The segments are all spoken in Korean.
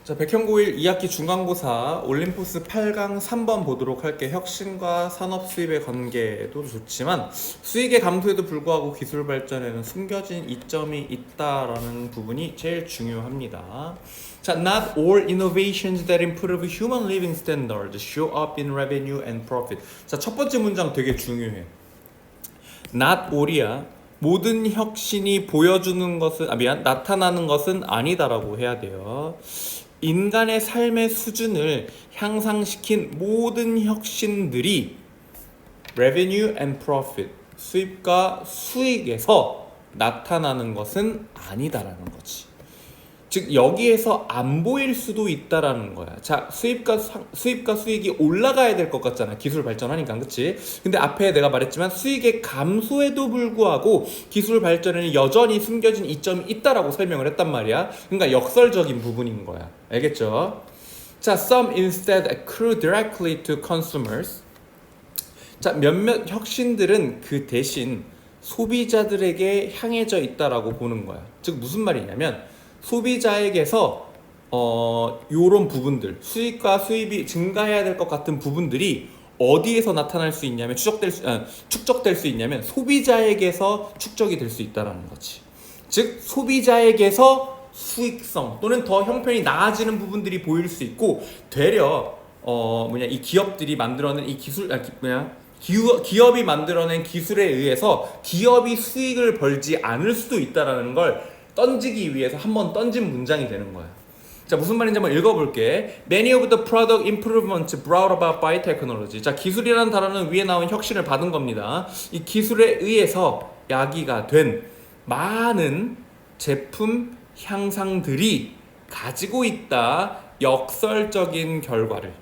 자, 백현고일 2학기 중간고사 올림포스 8강 3번 보도록 할게. 혁신과 산업 수입의 관계도 좋지만 수익의 감소에도 불구하고 기술 발전에는 숨겨진 이점이 있다라는 부분이 제일 중요합니다. 자, not all innovations that improve human living standards show up in revenue and profit. 자, 첫 번째 문장 되게 중요해. not all이야. 모든 혁신이 보여주는 것은 나타나는 것은 아니다라고 해야 돼요. 인간의 삶의 수준을 향상시킨 모든 혁신들이 revenue and profit, 수입과 수익에서 나타나는 것은 아니다라는 거지. 즉 여기에서 안 보일 수도 있다라는 거야. 자, 수입과 수익이 올라가야 될 것 같잖아. 기술 발전하니까, 그치? 근데 앞에 내가 말했지만 수익의 감소에도 불구하고 기술 발전에는 여전히 숨겨진 이점이 있다라고 설명을 했단 말이야. 그러니까 역설적인 부분인 거야. 알겠죠? 자, some instead accrue directly to consumers. 자, 몇몇 혁신들은 그 대신 소비자들에게 향해져 있다라고 보는 거야. 즉 무슨 말이냐면 소비자에게서 요런 부분들, 수익과 수입이 증가해야 될 것 같은 부분들이 어디에서 나타날 수 있냐면 축적될 수 있냐면 소비자에게서 축적이 될 수 있다라는 거지. 즉 소비자에게서 수익성 또는 더 형편이 나아지는 부분들이 보일 수 있고, 되려 이 기업들이 만들어낸 이 기술 기업이 만들어낸 기술에 의해서 기업이 수익을 벌지 않을 수도 있다라는 걸 던지기 위해서 한번 던진 문장이 되는 거야. 자, 무슨 말인지 한번 읽어볼게. Many of the product improvements brought about by technology. 자, 기술이라는 단어는 위에 나온 혁신을 받은 겁니다. 이 기술에 의해서 야기가 된 많은 제품 향상들이 가지고 있다 역설적인 결과를.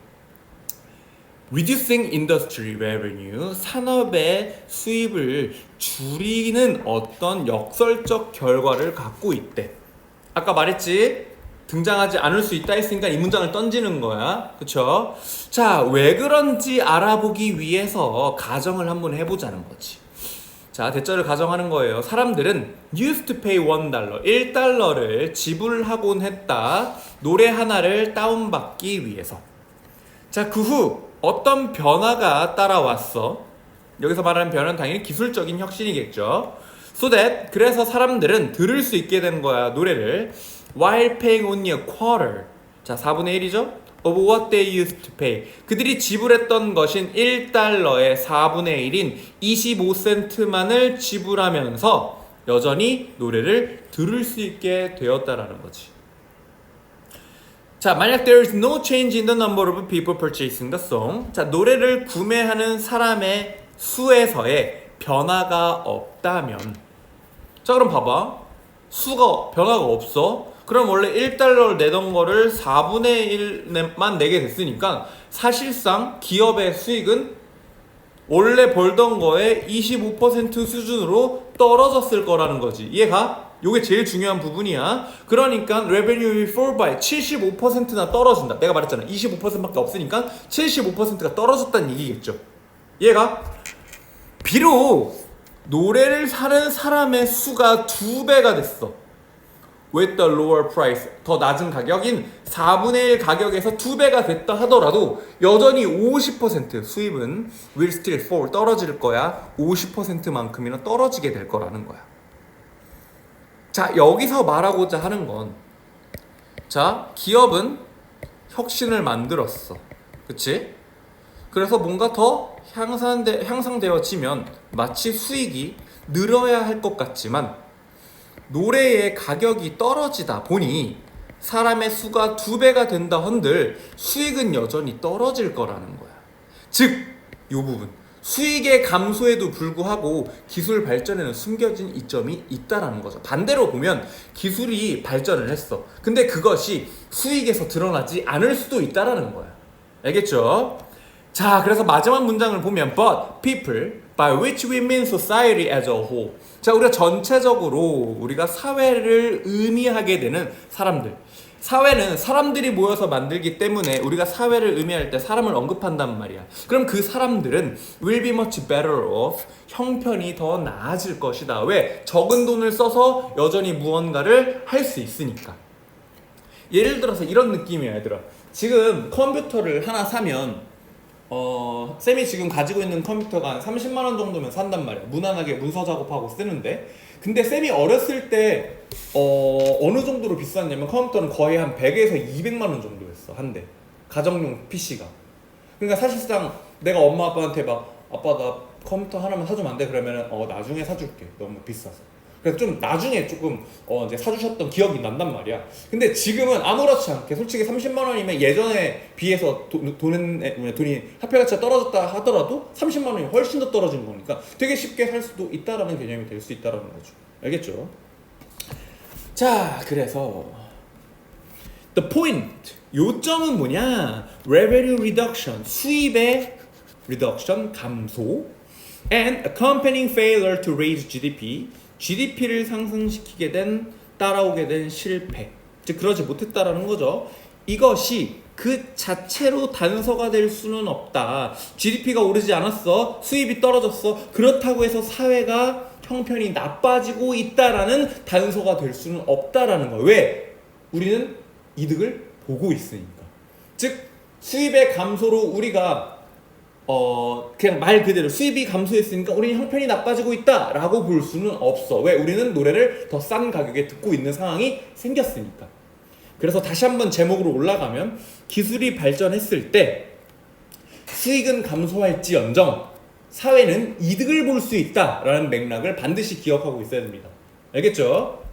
Reducing industry revenue, 산업의 수입을 줄이는 어떤 역설적 결과를 갖고 있대. 아까 말했지? 등장하지 않을 수 있다 했으니까 이 문장을 던지는 거야. 그쵸? 자, 왜 그런지 알아보기 위해서 가정을 한번 해보자는 거지. 자, 대절을 가정하는 거예요. 사람들은 used to pay $1, 1달러를 지불하곤 했다. 노래 하나를 다운받기 위해서. 자, 그 후 어떤 변화가 따라왔어. 여기서 말하는 변화는 당연히 기술적인 혁신이겠죠. 그래서 사람들은 들을 수 있게 된 거야, 노래를. While paying only a quarter, 자 4분의 1이죠? of what they used to pay. 그들이 지불했던 것인 1달러의 4분의 1인 25센트만을 지불하면서 여전히 노래를 들을 수 있게 되었다라는 거지. 자, 만약 there is no change in the number of people purchasing the song. 자, 노래를 구매하는 사람의 수에서의 변화가 없다면. 자, 그럼 봐봐. 수가 변화가 없어. 그럼 원래 1달러를 내던 거를 4분의 1만 내게 됐으니까 사실상 기업의 수익은 원래 벌던 거에 25% 수준으로 떨어졌을 거라는 거지. 이해가? 요게 제일 중요한 부분이야. 그러니까 revenue fall by 75%나 떨어진다. 내가 말했잖아. 25%밖에 없으니까 75%가 떨어졌다는 얘기겠죠. 얘가 비록 노래를 사는 사람의 수가 2배가 됐어. with the lower price, 더 낮은 가격인 4분의 1 가격에서 2배가 됐다 하더라도 여전히 50% 수입은 will still fall, 떨어질 거야. 50%만큼이나 떨어지게 될 거라는 거야. 자, 여기서 말하고자 하는 건, 자, 기업은 혁신을 만들었어. 그치? 그래서 뭔가 더 향상되어지면 마치 수익이 늘어야 할 것 같지만 노래의 가격이 떨어지다 보니 사람의 수가 2배가 된다 한들 수익은 여전히 떨어질 거라는 거야. 즉, 이 부분. 수익의 감소에도 불구하고 기술 발전에는 숨겨진 이점이 있다라는 거죠. 반대로 보면 기술이 발전을 했어. 근데 그것이 수익에서 드러나지 않을 수도 있다라는 거야. 알겠죠? 자, 그래서 마지막 문장을 보면 But people, by which we mean society as a whole. 자, 우리가 전체적으로 우리가 사회를 의미하게 되는 사람들. 사회는 사람들이 모여서 만들기 때문에 우리가 사회를 의미할 때 사람을 언급한단 말이야. 그럼 그 사람들은 will be much better off, 형편이 더 나아질 것이다. 왜? 적은 돈을 써서 여전히 무언가를 할 수 있으니까. 예를 들어서 이런 느낌이야, 얘들아. 지금 컴퓨터를 하나 사면 쌤이 지금 가지고 있는 컴퓨터가 한 30만 원 정도면 산단 말이야. 무난하게 문서 작업하고 쓰는데. 근데 쌤이 어렸을 때 어느 정도로 비쌌냐면 컴퓨터는 거의 한 100에서 200만 원 정도였어, 한 대. 가정용 PC가. 그러니까 사실상 내가 엄마 아빠한테 막 아빠 나 컴퓨터 하나만 사주면 안 돼? 그러면은 나중에 사줄게. 너무 비싸서. 그래서 좀 나중에 조금 이제 사주셨던 기억이 난단 말이야. 근데 지금은 아무렇지 않게 솔직히 30만 원이면 예전에 비해서 돈이 화폐 가치가 떨어졌다 하더라도 30만 원이 훨씬 더 떨어진 거니까 되게 쉽게 살 수도 있다라는 개념이 될 수 있다라는 거죠. 알겠죠? 자, 그래서 the point, 요점은 뭐냐? revenue reduction, 수입의 reduction, 감소, and accompanying failure to raise GDP, GDP를 상승시키게 된 따라오게 된 실패, 즉 그러지 못했다라는 거죠. 이것이 그 자체로 단서가 될 수는 없다. GDP가 오르지 않았어, 수입이 떨어졌어, 그렇다고 해서 사회가 형편이 나빠지고 있다라는 단서가 될 수는 없다라는 거예요. 왜? 우리는 이득을 보고 있으니까. 즉 수입의 감소로 우리가 그냥 말 그대로 수입이 감소했으니까 우리는 형편이 나빠지고 있다 라고 볼 수는 없어. 왜? 우리는 노래를 더 싼 가격에 듣고 있는 상황이 생겼으니까. 그래서 다시 한번 제목으로 올라가면 기술이 발전했을 때 수익은 감소할지언정 사회는 이득을 볼 수 있다 라는 맥락을 반드시 기억하고 있어야 됩니다. 알겠죠?